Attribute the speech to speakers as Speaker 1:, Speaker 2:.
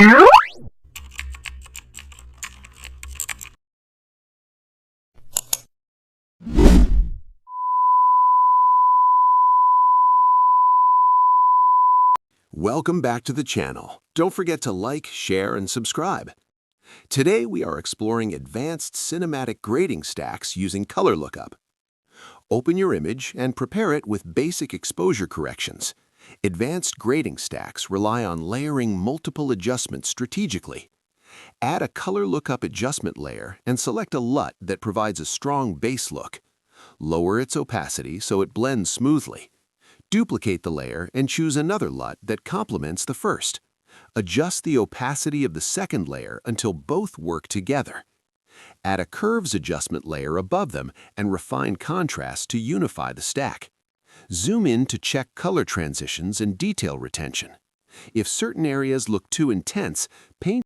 Speaker 1: Welcome back to the channel. Don't forget to like, share, and subscribe. Today we are exploring advanced cinematic grading stacks using color lookup. Open your image and prepare it with basic exposure corrections. Advanced grading stacks rely on layering multiple adjustments strategically. Add a color lookup adjustment layer and select a LUT that provides a strong base look. Lower its opacity so it blends smoothly. Duplicate the layer and choose another LUT that complements the first. Adjust the opacity of the second layer until both work together. Add a curves adjustment layer above them and refine contrast to unify the stack. Zoom in to check color transitions and detail retention. If certain areas look too intense, paint